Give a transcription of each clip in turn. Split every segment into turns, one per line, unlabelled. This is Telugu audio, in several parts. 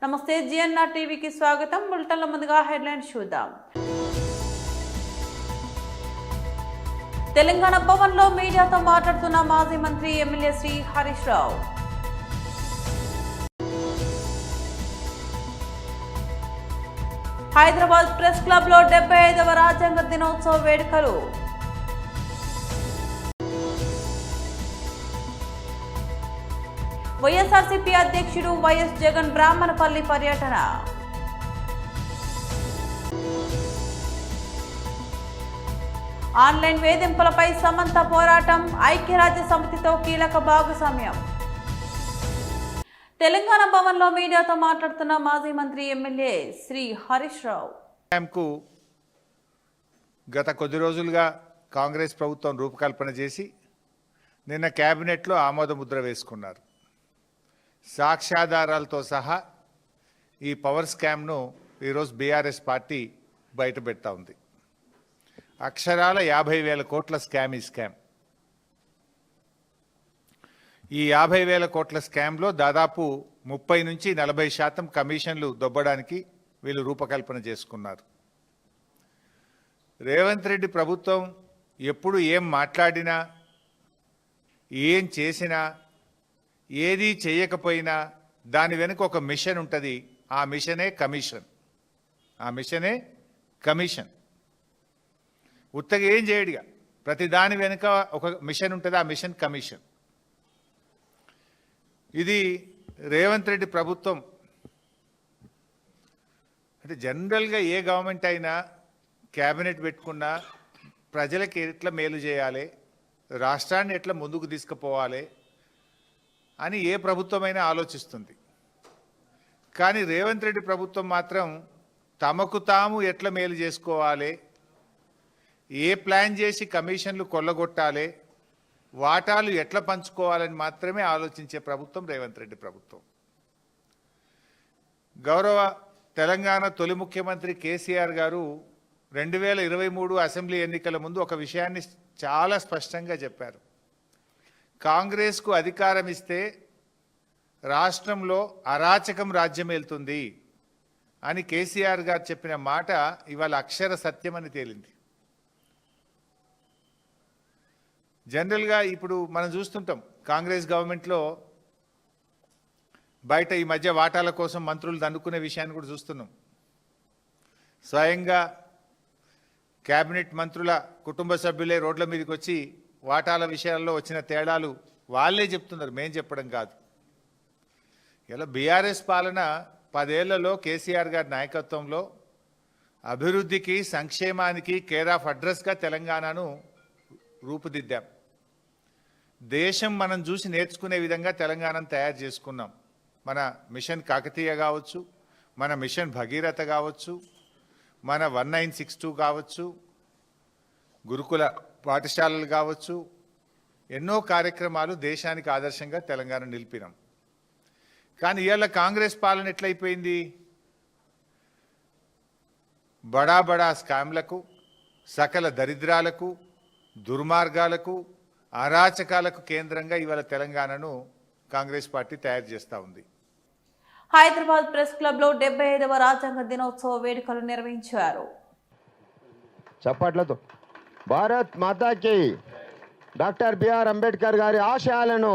నమస్తే జిఎన్ఆర్ టీవీకి స్వాగతం. బులెటిన్ల ముందుగా హెడ్లైన్స్ చూద్దాం. తెలంగాణ భవన్లో మీడియాతో మాట్లాడుతున్న మాజీ మంత్రి MLA Shri Harish Rao. Hyderabad press club లో 75వ రాజ్యాంగ దినోత్సవ వేడుకలు. వైఎస్ఆర్సీపీ అధ్యక్షుడు వైఎస్ జగన్ బ్రాహ్మణపల్లి పర్యటన. ఆన్లైన్ వేధింపులపై సమంత పోరాటం, ఐక్యరాజ్య సమితితో కీలక భాగస్వామ్యం. తెలంగాణ భవన్లో మీడియాతో మాట్లాడుతున్న మాజీ మంత్రి ఎమ్మెల్యే శ్రీ హరీష్ రావు.
గత కొద్ది రోజులుగా కాంగ్రెస్ ప్రభుత్వం రూపకల్పన చేసి నిన్న కేబినెట్లో ఆమోద ముద్ర వేసుకున్నారు. సాక్ష్యాధారాలతో సహా ఈ పవర్ స్కామ్ను ఈరోజు బీఆర్ఎస్ పార్టీ బయటపెడతా ఉంది. అక్షరాల 50,000 కోట్ల స్కామ్. ఈ స్కామ్ ఈ 50,000 కోట్ల స్కామ్లో దాదాపు 30 నుంచి 40% కమిషన్లు దొబ్బడానికి వీళ్ళు రూపకల్పన చేసుకున్నారు. రేవంత్ రెడ్డి ప్రభుత్వం ఎప్పుడు ఏం మాట్లాడినా, ఏం చేసినా, ఏది చేయకపోయినా దాని వెనుక ఒక మిషన్ ఉంటుంది. ఆ మిషనే కమిషన్. ఉత్తగా ఏం చేయడిగా, ప్రతి దాని వెనుక ఒక మిషన్ ఉంటుంది. ఆ మిషన్ కమిషన్. ఇది రేవంత్ రెడ్డి ప్రభుత్వం అంటే జనరల్గా ఏ గవర్నమెంట్ అయినా క్యాబినెట్ పెట్టుకున్నా ప్రజలకి ఎట్లా మేలు చేయాలి, రాష్ట్రాన్ని ఎట్లా ముందుకు తీసుకుపోవాలి అని ఏ ప్రభుత్వమైనా ఆలోచిస్తుంది. కానీ రేవంత్ రెడ్డి ప్రభుత్వం మాత్రం తమకు తాము ఎట్లా మేలు చేసుకోవాలి, ఏ ప్లాన్ చేసి కమిషన్లు కొల్లగొట్టాలి, వాటాలు ఎట్లా పంచుకోవాలని మాత్రమే ఆలోచించే ప్రభుత్వం రేవంత్ రెడ్డి ప్రభుత్వం. గౌరవ తెలంగాణ తొలి ముఖ్యమంత్రి కేసీఆర్ గారు 2023 అసెంబ్లీ ఎన్నికల ముందు ఒక విషయాన్ని చాలా స్పష్టంగా చెప్పారు. కాంగ్రెస్కు అధికారం ఇస్తే రాష్ట్రంలో అరాచకం రాజ్యం వెళ్తుంది అని కేసీఆర్ గారు చెప్పిన మాట ఇవాళ అక్షర సత్యమని తేలింది. జనరల్గా ఇప్పుడు మనం చూస్తుంటాం కాంగ్రెస్ గవర్నమెంట్లో బయట ఈ మధ్య వాటాల కోసం మంత్రులు దండుకునే విషయాన్ని కూడా చూస్తున్నాం. స్వయంగా కేబినెట్ మంత్రుల కుటుంబ సభ్యులే రోడ్ల మీదకి వచ్చి వాటాల విషయాల్లో వచ్చిన తేడాలు వాళ్ళే చెప్తున్నారు, మేం చెప్పడం కాదు. ఇలా బీఆర్ఎస్ పాలన 10 ఏళ్లలో కేసీఆర్ గారి నాయకత్వంలో అభివృద్ధికి, సంక్షేమానికి కేర్ ఆఫ్ అడ్రస్గా తెలంగాణను రూపుదిద్దాం. దేశం మనం చూసి నేర్చుకునే విధంగా తెలంగాణను తయారు చేసుకున్నాం. మన మిషన్ కాకతీయ కావచ్చు, మన మిషన్ భగీరథ కావచ్చు, మన 1962 కావచ్చు, గురుకుల పాఠశాలలు కావచ్చు, ఎన్నో కార్యక్రమాలు దేశానికి ఆదర్శంగా తెలంగాణ నిలిపినాం. కానీ ఇవాళ కాంగ్రెస్ పాలన ఎట్లయిపోయింది? బడా బడా స్కామ్లకు, సకల దరిద్రాలకు, దుర్మార్గాలకు, అరాచకాలకు కేంద్రంగా ఇవాళ తెలంగాణను కాంగ్రెస్ పార్టీ తయారు చేస్తూ ఉంది.
హైదరాబాద్ ప్రెస్ క్లబ్ లో 75వ రాజ్యాంగ దినోత్సవ వేడుకలు నిర్వహించారు.
చప్పట్లతో భారత్ మాతాకి డాక్టర్ బిఆర్ అంబేద్కర్ గారి ఆశయాలను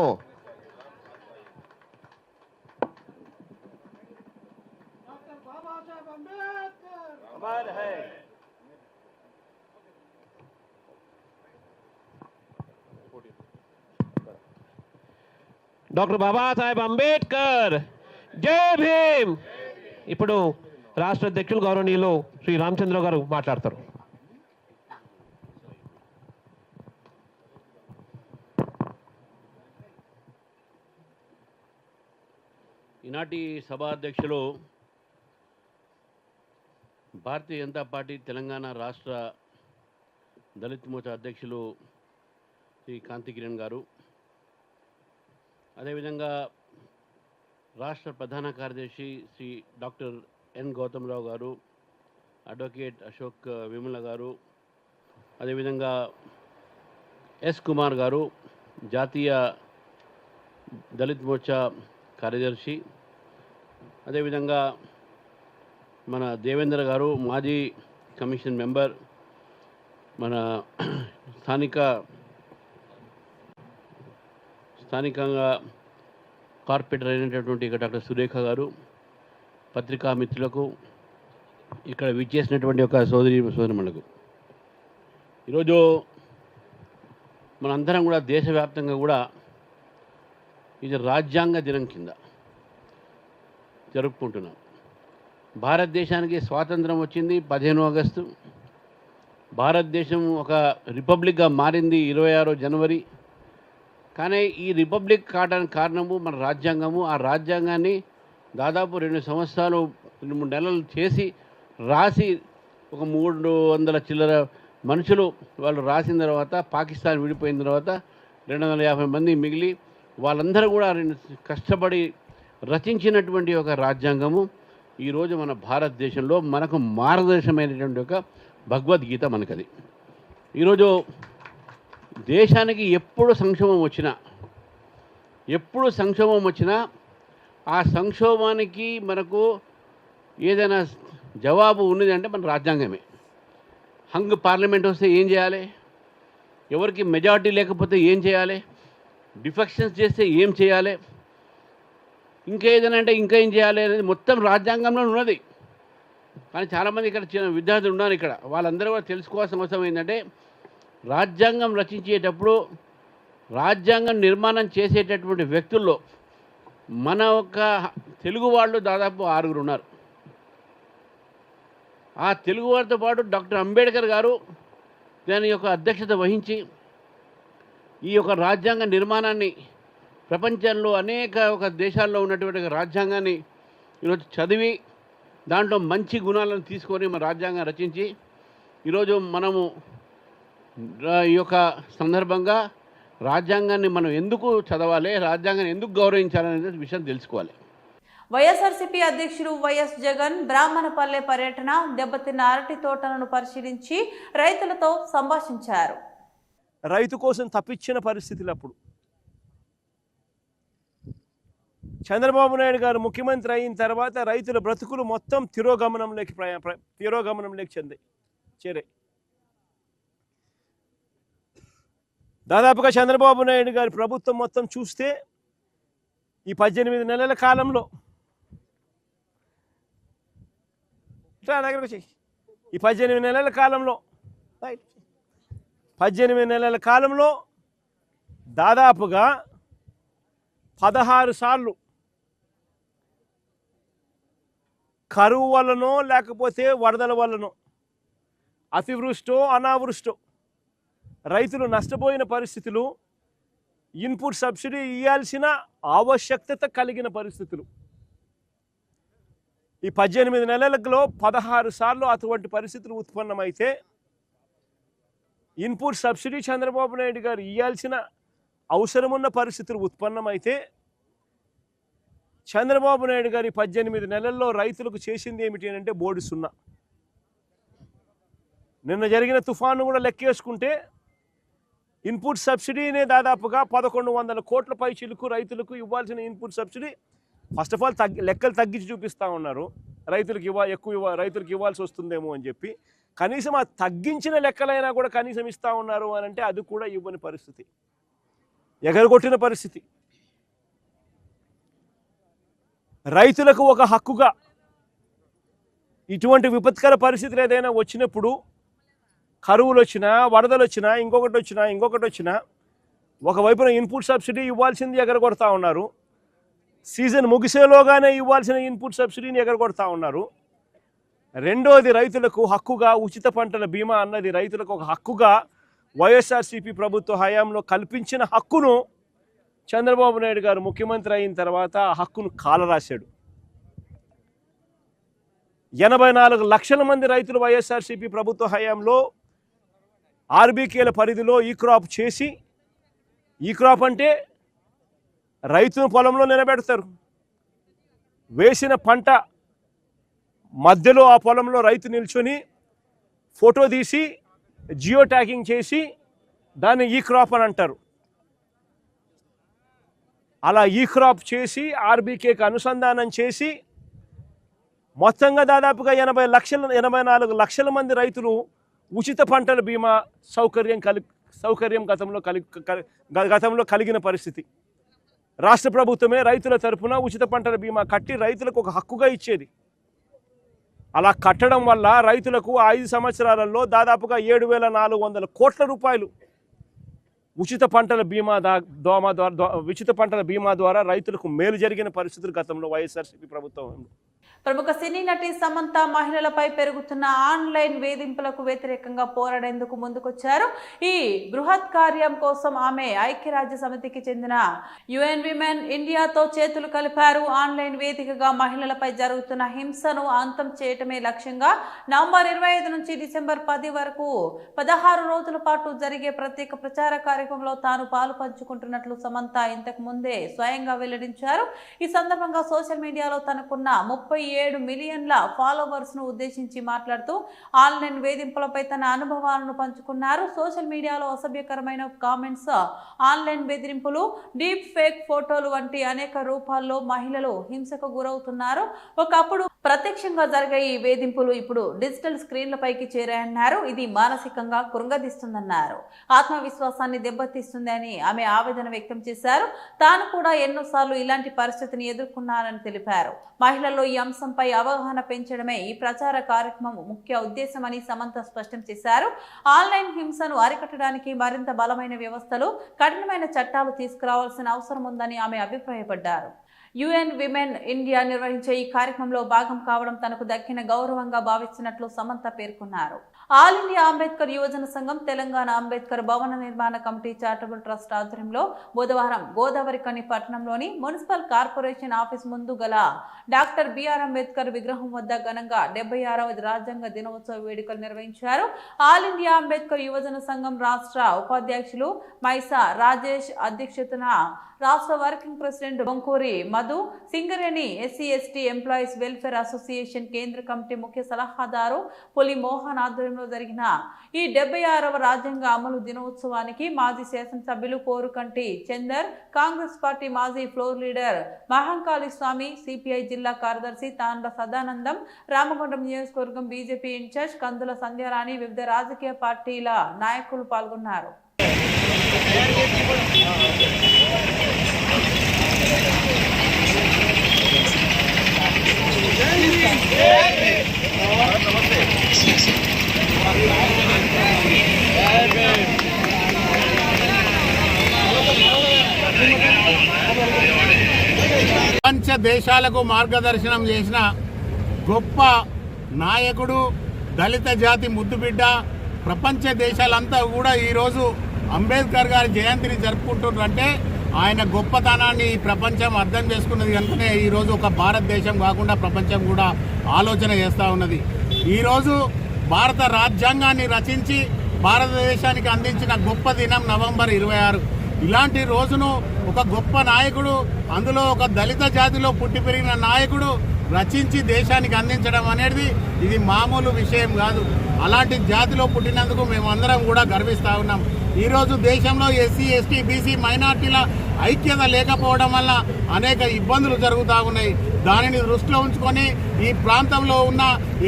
డాక్టర్ బాబాసాహెబ్ అంబేద్కర్ జై భీమ్. ఇప్పుడు రాష్ట్ర అధ్యక్షులు గౌరవనీయులు శ్రీ రామచంద్ర గారు మాట్లాడతారు.
ఈనాటి సభాధ్యక్షులు భారతీయ జనతా పార్టీ తెలంగాణ రాష్ట్ర దళిత్ మోర్చా అధ్యక్షులు శ్రీ కాంతి కిరణ్ గారు, అదేవిధంగా రాష్ట్ర ప్రధాన కార్యదర్శి శ్రీ డాక్టర్ ఎన్ గౌతమ్రావు గారు, అడ్వకేట్ అశోక్ విమల గారు, అదేవిధంగా ఎస్ కుమార్ గారు, జాతీయ దళిత్ మోర్చా కార్యదర్శి, అదేవిధంగా మన దేవేంద్ర గారు మాజీ కమిషన్ మెంబర్, మన స్థానికంగా కార్పొరేటర్ అయినటువంటి డాక్టర్ సురేఖ గారు, పత్రికా మిత్రులకు, ఇక్కడ విచ్చేసినటువంటి ఒక సోదరిమణులకు, ఈరోజు మనందరం కూడా దేశవ్యాప్తంగా కూడా ఇది రాజ్యాంగ దినం కింద జరుపుకుంటున్నాం. భారతదేశానికి స్వాతంత్రం వచ్చింది 15 ఆగస్టు. భారతదేశం ఒక రిపబ్లిక్గా మారింది 26 జనవరి. కానీ ఈ రిపబ్లిక్ కావడానికి కారణము మన రాజ్యాంగము. ఆ రాజ్యాంగాన్ని దాదాపు 2 సంవత్సరాలు 2-3 నెలలు చేసి రాసి ఒక 300 చిల్లర మనుషులు వాళ్ళు రాసిన తర్వాత పాకిస్తాన్ విడిపోయిన తర్వాత 250 మంది మిగిలి వాళ్ళందరూ కూడా కష్టపడి రచించినటువంటి ఒక రాజ్యాంగము ఈరోజు మన భారతదేశంలో మనకు మార్గదర్శనమైనటువంటి ఒక భగవద్గీత మనకది. ఈరోజు దేశానికి ఎప్పుడు సంక్షోభం వచ్చినా ఆ సంక్షోభానికి మనకు ఏదైనా జవాబు ఉన్నది అంటే మన రాజ్యాంగమే. హంగ్ పార్లమెంట్ వస్తే ఏం చేయాలి, ఎవరికి మెజారిటీ లేకపోతే ఏం చేయాలి, డిఫెక్షన్స్ చేస్తే ఏం చేయాలి, ఇంకా ఏదైనా అంటే ఇంకా ఏం చేయాలి అనేది మొత్తం రాజ్యాంగంలో ఉన్నది. కానీ చాలామంది ఇక్కడ చిన్న విద్యార్థులు ఉన్నారు, ఇక్కడ వాళ్ళందరూ కూడా తెలుసుకోవాల్సిన అవసరం ఏంటంటే రాజ్యాంగం రచించేటప్పుడు రాజ్యాంగం నిర్మాణం చేసేటటువంటి వ్యక్తుల్లో మన ఒక తెలుగు వాళ్ళు దాదాపు 6 ఉన్నారు. ఆ తెలుగు వారితో పాటు డాక్టర్ అంబేద్కర్ గారు దాని యొక్క అధ్యక్షత వహించి ఈ యొక్క రాజ్యాంగ నిర్మాణాన్ని ప్రపంచంలో అనేక ఒక దేశాల్లో ఉన్నటువంటి రాజ్యాంగాన్ని ఈరోజు చదివి దాంట్లో మంచి గుణాలను తీసుకొని మన రాజ్యాంగం రచించి ఈరోజు మనము ఈ యొక్క సందర్భంగా రాజ్యాంగాన్ని మనం ఎందుకు చదవాలి, రాజ్యాంగాన్ని ఎందుకు గౌరవించాలనే విషయం తెలుసుకోవాలి.
వైఎస్ఆర్సీపీ అధ్యక్షుడు వైఎస్ జగన్ బ్రాహ్మణపల్లె పర్యటన, దెబ్బతిన్న అరటి తోటలను పరిశీలించి రైతులతో సంభాషించారు.
రైతు కోసం తప్పించిన పరిస్థితులు అప్పుడు చంద్రబాబు నాయుడు గారు ముఖ్యమంత్రి అయిన తర్వాత రైతుల బ్రతుకులు మొత్తం తిరోగమనంలోకి చేరాయి. దాదాపుగా చంద్రబాబు నాయుడు గారి ప్రభుత్వం మొత్తం చూస్తే ఈ 18 నెలల కాలంలో ఈ 18 నెలల కాలంలో దాదాపుగా 16 సార్లు కరువు వల్లనో లేకపోతే వరదల వల్లనో అతివృష్టో అనావృష్టో రైతులు నష్టపోయిన పరిస్థితులు, ఇన్పుట్ సబ్సిడీ ఇవ్వాల్సిన ఆవశ్యకత కలిగిన పరిస్థితులు. ఈ 18 నెలలలో 16 సార్లు అటువంటి పరిస్థితులు ఉత్పన్నమైతే ఇన్పుట్ సబ్సిడీ చంద్రబాబు నాయుడు గారు ఇవ్వాల్సిన అవసరమున్న పరిస్థితులు ఉత్పన్నమైతే చంద్రబాబు నాయుడు గారి 18 నెలల్లో రైతులకు చేసింది ఏమిటి అంటే బోర్డు 0. నిన్న జరిగిన తుఫాను కూడా లెక్కేసుకుంటే ఇన్పుట్ సబ్సిడీనే దాదాపుగా 1100 కోట్ల పైచిలకు రైతులకు ఇవ్వాల్సిన input subsidy first of all లెక్కలు తగ్గించి చూపిస్తూ ఉన్నారు. రైతులకు ఇవ్వాల్సి వస్తుందేమో అని చెప్పి కనీసం ఆ తగ్గించిన లెక్కలైనా కూడా కనీసం ఇస్తూ ఉన్నారు అని అంటే అది కూడా ఇవ్వని పరిస్థితి, ఎగరగొట్టిన పరిస్థితి. రైతులకు ఒక హక్కుగా ఇటువంటి విపత్కర పరిస్థితులు ఏదైనా వచ్చినప్పుడు, కరువులు వచ్చినా, వరదలు వచ్చినా, ఇంకొకటి వచ్చినా ఒకవైపున ఇన్పుట్ సబ్సిడీ ఇవ్వాల్సింది ఎగరగొడతా ఉన్నారు. సీజన్ ముగిసేలోగానే ఇవ్వాల్సిన ఇన్పుట్ సబ్సిడీని ఎగరగొడతా ఉన్నారు. రెండోది రైతులకు హక్కుగా ఉచిత పంటల బీమా అన్నది రైతులకు ఒక హక్కుగా వైఎస్ఆర్సీపీ ప్రభుత్వ హయాంలో కల్పించిన హక్కును చంద్రబాబు నాయుడు గారు ముఖ్యమంత్రి అయిన తర్వాత ఆ హక్కును కాలరాశాడు. 84 లక్షల మంది రైతులు వైఎస్ఆర్సీపీ ప్రభుత్వ హయాంలో ఆర్బీకేల పరిధిలో ఈ క్రాప్ చేసి, ఈ క్రాప్ అంటే రైతును పొలంలో నిలబెడతారు, వేసిన పంట మధ్యలో ఆ పొలంలో రైతు నిల్చొని ఫోటో తీసి జియో ట్యాగింగ్ చేసి దాన్ని ఈ క్రాప్ అని అంటారు. అలా ఈ క్రాప్ చేసి ఆర్బీకేకి అనుసంధానం చేసి మొత్తంగా దాదాపుగా 84 లక్షల మంది రైతులు ఉచిత పంటల బీమా సౌకర్యం గతంలో కలిగిన పరిస్థితి. రాష్ట్ర ప్రభుత్వమే రైతుల తరఫున ఉచిత పంటల బీమా కట్టి రైతులకు ఒక హక్కుగా ఇచ్చేది. అలా కట్టడం వల్ల రైతులకు 5 సంవత్సరాలలో దాదాపుగా 7,400 కోట్ల రూపాయలు ఉచిత పంటల బీమా ద్వారా రైతులకు మేలు జరిగిన పరిస్థితులు గతంలో వైఎస్ఆర్సీపీ ప్రభుత్వం.
ప్రముఖ సినీ నటి సమంత మహిళలపై పెరుగుతున్న ఆన్లైన్ వేధింపులకు వ్యతిరేకంగా పోరాడేందుకు ముందుకొచ్చారు. ఈ బృహత్ కార్యం కోసం ఆమె ఐక్యరాజ్య సమితికి చెందిన UN Women ఇండియాతో చేతులు కలిపారు. ఆన్లైన్ వేదికగా మహిళలపై జరుగుతున్న హింసను అంతం చేయటమే లక్ష్యంగా నవంబర్ 25 నుంచి డిసెంబర్ 10 వరకు 16 రోజుల పాటు జరిగే ప్రత్యేక ప్రచార కార్యక్రమంలో తాను పాలు పంచుకుంటున్నట్లు సమంత ఇంతకు ముందే స్వయంగా వెల్లడించారు. ఈ సందర్భంగా సోషల్ మీడియాలో తనకున్న 37 మిలియన్ల ఫాలోవర్స్ ను ఉద్దేశించి మాట్లాడుతూ ఆన్లైన్ వేధింపులపై తన అనుభవాలను పంచుకున్నారు. సోషల్ మీడియాలో అసభ్యకరమైన కామెంట్స్, ఆన్లైన్ బెదిరింపులు, డీప్ ఫేక్ ఫోటోలు వంటి అనేక రూపాల్లో మహిళలు హింసకు గురవుతున్నారు. ఒకప్పుడు ప్రత్యక్షంగా జరిగే ఈ వేధింపులు ఇప్పుడు డిజిటల్ స్క్రీన్లపైకి చేరాయన్నారు. ఇది మానసికంగా కృంగదీస్తుందన్నారు. ఆత్మవిశ్వాసాన్ని దెబ్బతీస్తుంది అని ఆమె ఆవేదన వ్యక్తం చేశారు. తాను కూడా ఎన్నోసార్లు ఇలాంటి పరిస్థితిని ఎదుర్కొన్నానని తెలిపారు. మహిళల్లో ఈ అంశంపై అవగాహన పెంచడమే ఈ ప్రచార కార్యక్రమం ముఖ్య ఉద్దేశమని సమంత స్పష్టం చేశారు. ఆన్లైన్ హింసను అరికట్టడానికి మరింత బలమైన వ్యవస్థలు, కఠినమైన చట్టాలు తీసుకురావాల్సిన అవసరం ఉందని ఆమె అభిప్రాయపడ్డారు. UN Women ఇండియా నిర్వహించే ఈ కార్యక్రమంలో భాగం కావడం తనకు దక్కిన గౌరవంగా భావిస్తున్నట్లు సమంత పేర్కొన్నారు. ఆల్ ఇండియా అంబేద్కర్ యువజన సంఘం, తెలంగాణ అంబేద్కర్ భవన నిర్మాణ కమిటీ చారిటబుల్ ట్రస్ట్ ఆధ్వర్యంలో బుధవారం గోదావరిఖని పట్టణంలోని మున్సిపల్ కార్పొరేషన్ ఆఫీస్ ముందు గల డాక్టర్ బిఆర్ అంబేద్కర్ విగ్రహం వద్ద ఘనంగా 76వ రాజ్యాంగ దినోత్సవ వేడుకలు నిర్వహించారు. ఆల్ ఇండియా అంబేద్కర్ యువజన సంఘం రాష్ట్ర ఉపాధ్యక్షులు మైసా రాజేష్ అధ్యక్షతన రాష్ట్ర working president Bonkuri Madhu, Singareni SC/ST employees welfare association కేంద్ర కమిటీ ముఖ్య సలహాదారు పులి మోహన్ ఆధ్వర్యంలో జరిగిన ఈ 76వ రాజ్యాంగ అమలు దినోత్సవానికి మాజీ శాసనసభ్యులు కోరుకంటి చందర్, కాంగ్రెస్ పార్టీ మాజీ ఫ్లోర్ లీడర్ మహంకాళి స్వామి, CPI జిల్లా కార్యదర్శి తాండ్ర సదానందం, రామగుండం నియోజకవర్గం బీజేపీ ఇన్ఛార్జ్ కందుల సంధ్యారాణి, వివిధ రాజకీయ పార్టీల నాయకులు పాల్గొన్నారు.
ప్రపంచ దేశాలకు మార్గదర్శనం చేసిన గొప్ప నాయకుడు, దళిత జాతి ముద్దుబిడ్డ. ప్రపంచ దేశాలంతా కూడా ఈరోజు అంబేద్కర్ గారి జయంతిని జరుపుకుంటున్నారంటే ఆయన గొప్పతనాన్ని ఈ ప్రపంచం అర్థం చేసుకున్నది కనుకనే ఈరోజు ఒక భారతదేశం కాకుండా ప్రపంచం కూడా ఆలోచన చేస్తూ ఉన్నది. ఈరోజు భారత రాజ్యాంగాన్ని రచించి భారతదేశానికి అందించిన గొప్ప దినం నవంబర్ 26. ఇలాంటి రోజును ఒక గొప్ప నాయకుడు, అందులో ఒక దళిత జాతిలో పుట్టి పెరిగిన నాయకుడు రచించి దేశానికి అందించడం అనేది ఇది మామూలు విషయం కాదు. అలాంటి జాతిలో పుట్టినందుకు మేమందరం కూడా గర్విస్తూ ఉన్నాం. ఈరోజు దేశంలో SC/ST BC మైనార్టీల ఐక్యత లేకపోవడం వల్ల అనేక ఇబ్బందులు జరుగుతూ ఉన్నాయి. దానిని దృష్టిలో ఉంచుకొని ఈ ప్రాంతంలో ఉన్న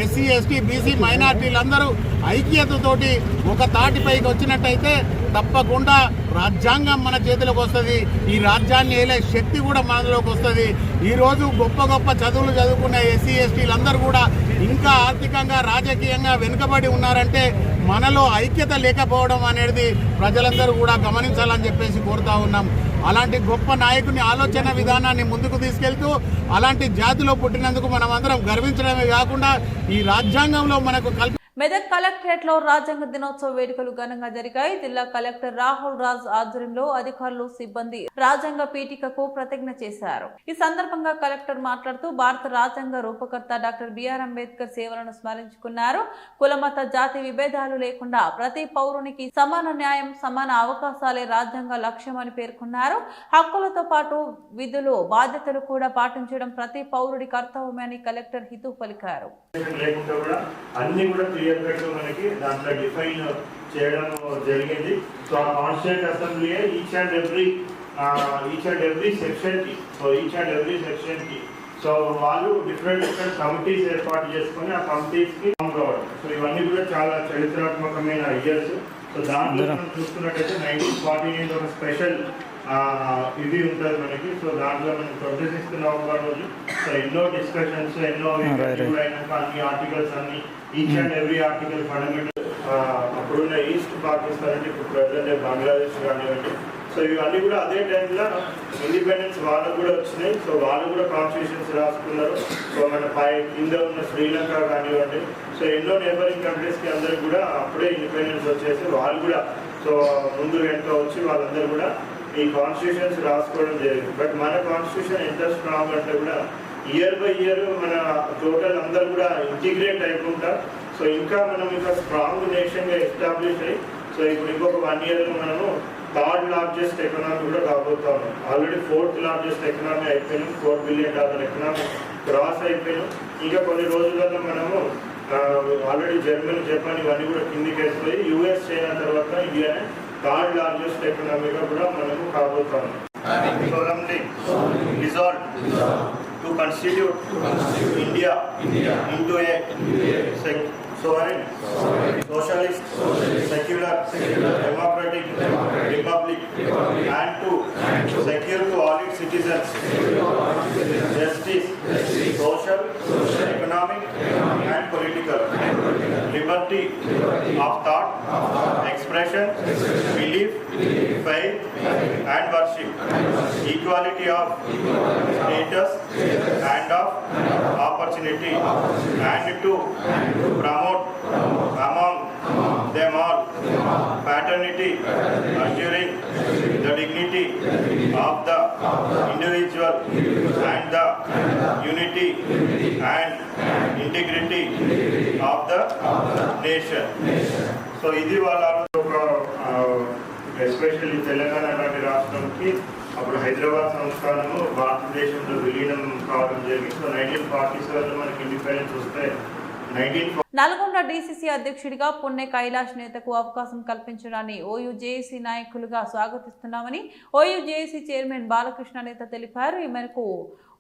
SC/ST BC మైనార్టీలందరూ ఐక్యతతోటి ఒక తాటిపైకి వచ్చినట్టయితే తప్పకుండా రాజ్యాంగం మన చేతిలోకి వస్తుంది. ఈ రాజ్యాన్ని ఏలే శక్తి కూడా మనలోకి వస్తుంది. ఈరోజు గొప్ప గొప్ప చదువులు చదువుకున్న SC/STలందరూ కూడా ఇంకా ఆర్థికంగా, రాజకీయంగా వెనుకబడి ఉన్నారంటే మనలో ఐక్యత లేకపోవడం అనేది ప్రజలందరూ కూడా గమనించాలని చెప్పేసి కోరుతా ఉన్నాం. అలాంటి గొప్ప నాయకుని ఆలోచన విధానాన్ని ముందుకు తీసుకెళ్తూ అలాంటి జాతిలో పుట్టినందుకు మనం అందరం గర్వించడమే కాకుండా ఈ రాజ్యాంగంలో మనకు
మెదక్ కలెక్టరేట్ లో రాజ్యాంగ దినోత్సవ వేడుకలు ఘనంగా జరిగాయి. జిల్లా కలెక్టర్ రాహుల్ రాజ్ ఆధ్వర్యంలో అధికారులు, సిబ్బంది రాజ్యాంగ పీఠికకు ప్రతిజ్ఞ చేశారు. ఈ సందర్భంగా కలెక్టర్ మాట్లాడుతూ భారత రాజ్యాంగ రూపకర్త డాక్టర్ బిఆర్ అంబేద్కర్ సేవలను స్మరించుకున్నారు. కులమత జాతి విభేదాలు లేకుండా ప్రతి పౌరునికి సమాన న్యాయం, సమాన అవకాశాలే రాజ్యాంగ లక్ష్యమని పేర్కొన్నారు. హక్కులతో పాటు విధులు, బాధ్యతలు కూడా పాటించడం ప్రతి పౌరుడి కర్తవ్యమని కలెక్టర్ హితవు పలికారు.
మనకి దాంట్లో డిఫైన్ చేయడం జరిగింది. సో ఆ constituent assembly each and every section కి సో వాళ్ళు డిఫరెంట్ కమిటీస్ ఏర్పాటు చేసుకొని ఆ కమిటీస్కి ఫామ్ కావడం. సో ఇవన్నీ కూడా చాలా చరిత్రాత్మకమైన ఇయర్స్. సో దాంట్లో మనం చూసుకున్నట్టయితే 1949 ఒక స్పెషల్ ఇది ఉంటుంది మనకి. సో దాంట్లో మనం 26 నవంబర్ రోజు సో ఎన్నో డిస్కషన్స్, ఎన్నో అయినాక అన్ని ఆర్టికల్స్ అన్ని each and every article fundamental అప్పుడున్న ఈస్ట్ పాకిస్తాన్ అంటే ఇప్పుడు ప్రజెంట్ బంగ్లాదేశ్ కానివ్వండి. సో ఇవన్నీ కూడా అదే టైంలో ఇండిపెండెన్స్ వాళ్ళకు కూడా వచ్చినాయి. సో వాళ్ళు కూడా కాన్స్టిట్యూషన్స్ రాసుకున్నారు. సో మన కింద ఉన్న శ్రీలంక కానివ్వండి, సో ఎన్నో నేబరింగ్ కంట్రీస్కి అందరికి కూడా అప్పుడే ఇండిపెండెన్స్ వచ్చేసి వాళ్ళు కూడా సో ముందు వెనుక వచ్చి వాళ్ళందరూ కూడా ఈ కాన్స్టిట్యూషన్స్ రాసుకోవడం జరిగింది. బట్ మన కాన్స్టిట్యూషన్ ఎంత స్ట్రాంగ్ అంటే కూడా ఇయర్ బై ఇయర్ మన టోటల్ అందరూ కూడా ఇంటిగ్రేట్ అయిపోతారు. సో ఇంకా మనం ఇంకా స్ట్రాంగ్ నేషన్గా ఎస్టాబ్లిష్ అయ్యి సో ఇప్పుడు ఇంకొక 1 yearలో మనము థర్డ్ లార్జెస్ట్ ఎకనామీ కూడా కాబోతా ఉన్నాం. ఆల్రెడీ 4th లార్జెస్ట్ ఎకనామీ అయిపోయినాం. $4 billion ఎకనామీ క్రాస్ అయిపోయినాం. ఇంకా కొన్ని రోజులలో మనము ఆల్రెడీ జర్మనీ, జపాన్ ఇవన్నీ కూడా కిందికి వేసిపోయి యూఎస్, చైనా తర్వాత ఇండియానే థర్డ్ లార్జెస్ట్ ఎకనామీగా కూడా మనము కాబోతా ఉన్నాం. Solemnly resolved to constitute India into a sovereign, socialist, secular, democratic republic, and to secure to all its citizens justice, social, economic, and political liberty of thought, expression, belief, faith, and worship, equality of status and of opportunity, and to promote among them all fraternity, assuring the dignity of the individual and the unity and integrity of the nation. So ఇది వాళ్ళ ఎస్పెషల్లీ తెలంగాణ లాంటి రాష్ట్రంకి అప్పుడు హైదరాబాద్ సంస్థానము భారతదేశంలో విలీనం కావడం జరిగింది. సో 1947లో మనకి ఇండిపెండెన్స్ వస్తే
నల్గొండ డీసీసీ అధ్యక్షుడిగా పుణె కైలాష్ నేతకు అవకాశం కల్పించడాన్ని ఓయూజేఏసీ నాయకులుగా స్వాగతిస్తున్నామని ఓయూజేఏసీ చైర్మన్ బాలకృష్ణ నేత తెలిపారు. ఈ మేరకు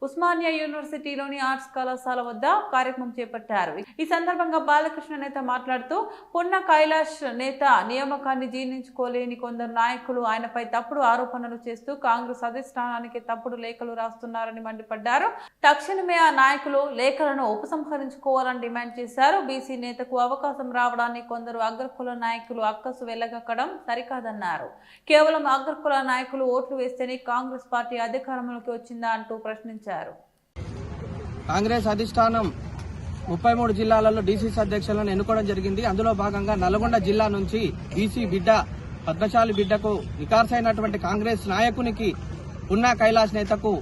ఉస్మానియా యూనివర్సిటీలోని ఆర్ట్స్ కళాశాల వద్ద కార్యక్రమం చేపట్టారు. ఈ సందర్భంగా బాలకృష్ణ నేత మాట్లాడుతూ పున్న కైలాష్ నేత నియామకాన్ని జీర్ణించుకోలేని కొందరు నాయకులు ఆయనపై తప్పుడు ఆరోపణలు చేస్తూ కాంగ్రెస్ అధిష్టానానికి తప్పుడు లేఖలు రాస్తున్నారని మండిపడ్డారు. తక్షణమే ఆ నాయకులు లేఖలను ఉపసంహరించుకోవాలని డిమాండ్ చేశారు. బీసీ నేతకు అవకాశం రావడాన్ని కొందరు అగ్రకుల నాయకులు అక్కసు వెళ్లగక్కడం సరికాదన్నారు. కేవలం అగ్రకుల నాయకులు ఓట్లు వేస్తేనే కాంగ్రెస్ పార్టీ అధికారంలోకి వచ్చిందా అంటూ ప్రశ్నించారు.
కాంగ్రెస్ అధిష్టానం 33 జిల్లాలలో డీసీసీ అధ్యక్షులను ఎన్నుకోవడం జరిగింది. అందులో భాగంగా నల్గొండ జిల్లా నుంచి బీసీ బిడ్డ, పద్మశాలి బిడ్డకు వికాసైనటువంటి కాంగ్రెస్ నాయకునికి పున్నా కైలాష్ నేతకు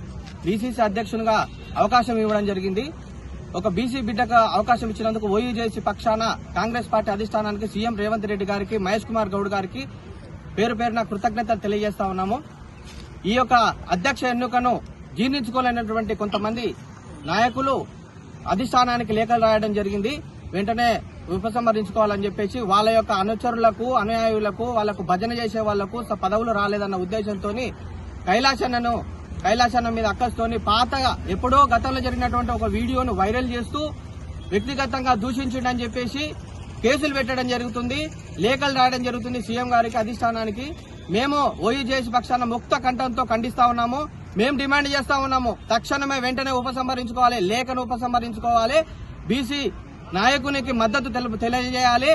డీసీసీ అధ్యక్షునిగా అవకాశం ఇవ్వడం జరిగింది. ఒక బీసీ బిడ్డకు అవకాశం ఇచ్చినందుకు ఓయూజేసీ పక్షాన కాంగ్రెస్ పార్టీ అధిష్టానానికి సీఎం రేవంత్ రెడ్డి గారికి, మహేష్ కుమార్ గౌడ్ గారికి పేరు పేరున కృతజ్ఞతలు తెలియజేస్తా ఉన్నాము. ఈ యొక్క అధ్యక్ష ఎన్నికను జీర్ణించుకోలేనటువంటి కొంతమంది నాయకులు అధిష్టానానికి లేఖలు రాయడం జరిగింది. వెంటనే ఉపసంహరించుకోవాలని చెప్పేసి వాళ్ళ యొక్క అనుచరులకు, అనుయాయులకు, వాళ్లకు భజన చేసే వాళ్లకు పదవులు రాలేదన్న ఉద్దేశంతో కైలాసన్న మీద అక్కస్తోని పాతగా ఎప్పుడో గతంలో జరిగినటువంటి ఒక వీడియోను వైరల్ చేస్తూ వ్యక్తిగతంగా దూషించిండని చెప్పేసి కేసులు పెట్టడం జరుగుతుంది, లేఖలు రాయడం జరుగుతుంది సీఎం గారికి, అధిష్టానానికి. మేము ఓయూజేఏసీ పక్షాన ముక్త కంఠంతో ఖండిస్తా ఉన్నాము. మేము డిమాండ్ చేస్తా ఉన్నాము, తక్షణమే వెంటనే ఉపసంహరించుకోవాలి, లేఖను ఉపసంహరించుకోవాలి, బీసీ నాయకునికి మద్దతు తెలియజేయాలి.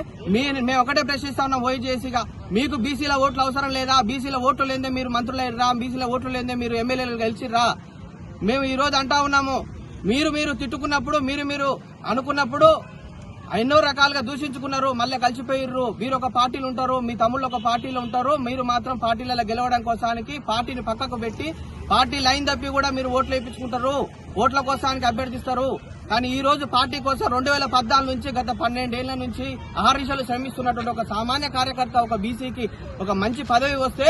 మేము ఒకటే ప్రశ్నిస్తా ఉన్నాం ఓయూజేఏసీగా, మీకు బీసీల ఓట్లు అవసరం లేదా? బీసీల ఓట్లు లేదే మీరు మంత్రులైరా, బీసీల ఓట్లు లేదే మీరు ఎమ్మెల్యేలు గెలిచిర్రా? మేము ఈ రోజు అంటా ఉన్నాము, మీరు తిట్టుకున్నప్పుడు, మీరు అనుకున్నప్పుడు ఎన్నో రకాలుగా దూషించుకున్నారు, మళ్ళీ కలిసిపోయిర్రు. మీరు ఒక పార్టీలు ఉంటారు, మీ తమ్ముళ్ళు ఒక పార్టీలో ఉంటారు, మీరు మాత్రం పార్టీలలో గెలవడం కోసానికి పార్టీని పక్కకు పెట్టి పార్టీ లైన్ తప్పి కూడా మీరు ఓట్లు వేయించుకుంటారు, ఓట్ల కోసానికి అభ్యర్థిస్తారు. కానీ ఈ రోజు పార్టీ కోసం 2014 నుంచి గత 12 ఏళ్ల నుంచి అహర్నిశలు శ్రమిస్తున్నటువంటి ఒక సామాన్య కార్యకర్త, ఒక బీసీకి ఒక మంచి పదవి వస్తే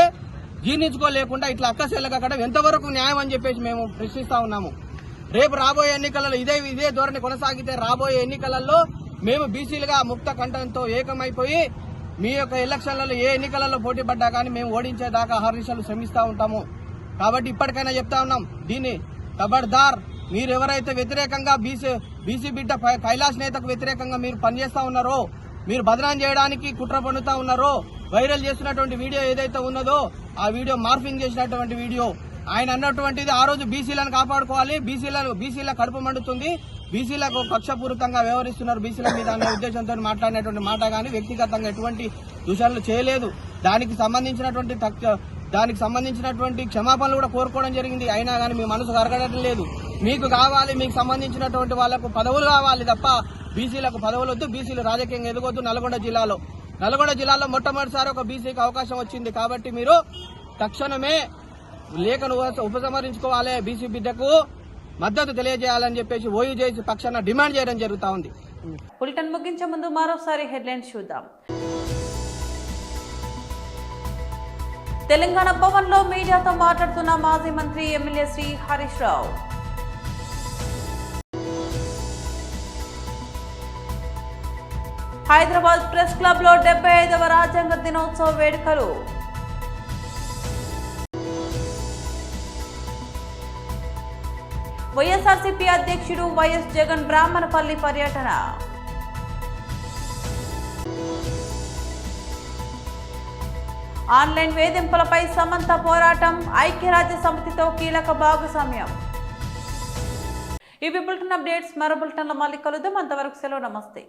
జీర్ణించుకోలేకుండా ఇట్లా అక్కసేలకడం ఎంతవరకు న్యాయం అని చెప్పేసి మేము ప్రశ్నిస్తా ఉన్నాము. రేపు రాబోయే ఎన్నికలలో ఇదే ధోరణి కొనసాగితే రాబోయే ఎన్నికలలో మేము బీసీలుగా ముక్త కంఠంతో ఏకమైపోయి మీ యొక్క ఎలక్షన్లలో ఏ ఎన్నికలలో పోటీ పడ్డా కానీ మేము ఓడించేదాకా అహర్నిశలు శ్రమిస్తా ఉంటాము. కాబట్టి ఇప్పటికైనా చెప్తా ఉన్నాం, దీన్ని ఖబర్దార్ మీరు ఎవరైతే వ్యతిరేకంగా బీసీ బిడ్డ కైలాష్ నేతకు వ్యతిరేకంగా మీరు పనిచేస్తా ఉన్నారో, మీరు బదనాం చేయడానికి కుట్ర పన్నుతా ఉన్నారో, వైరల్ చేస్తున్నటువంటి వీడియో ఏదైతే ఉన్నదో ఆ వీడియో మార్ఫింగ్ చేసినటువంటి వీడియో, ఆయన అన్నటువంటిది ఆ రోజు బీసీలను కాపాడుకోవాలి, బీసీల కడుపు మండుతుంది, బీసీలకు కక్షపూరితంగా వ్యవహరిస్తున్నారు బీసీల మీద అనే ఉద్దేశంతో మాట్లాడినటువంటి మాట కానీ వ్యక్తిగతంగా ఎటువంటి దూషణలు చేయలేదు. దానికి సంబంధించినటువంటి క్షమాపణలు కూడా కోరుకోవడం జరిగింది. అయినా కానీ మీ మనసు కరగడం లేదు. మీకు కావాలి, మీకు సంబంధించినటువంటి వాళ్లకు పదవులు కావాలి తప్ప బీసీలకు పదవులు వద్దు, బీసీలు రాజకీయంగా ఎదగొద్దు. నల్గొండ జిల్లాలో మొట్టమొదటిసారి ఒక బీసీకి అవకాశం వచ్చింది కాబట్టి మీరు తక్షణమే లేఖను ఉపసంహరించుకోవాలి, బీసీ బిడ్డకు మద్దతు తెలియజేయాలని చెప్పేసి ఓయూజేసీ పక్షాన డిమాండ్ చేయడం జరుగుతా ఉంది.
బులెటిన్ ముగించే ముందు మరోసారి హెడ్లైన్స్ చూద్దాం. తెలంగాణ భవన్ లో మీడియాతో మాట్లాడుతున్న మాజీ మంత్రి MLA Shri Harish Rao. Hyderabad press club లో 75వ రాజ్యాంగ దినోత్సవ వేడుకలు. వైఎస్ఆర్సీపీ అధ్యక్షుడు వైఎస్ జగన్ బ్రాహ్మణపల్లి పర్యటన. ఆన్లైన్ వేధింపులపై సమంత పోరాటం, ఐక్యరాజ్య సమితితో కీలక భాగస్వామ్యం. ఇవి బులెటిన్ అప్డేట్స్. మరో బులెటిన్లో మళ్ళీ కలుద్దాం. అంతవరకు సెలవు. నమస్తే.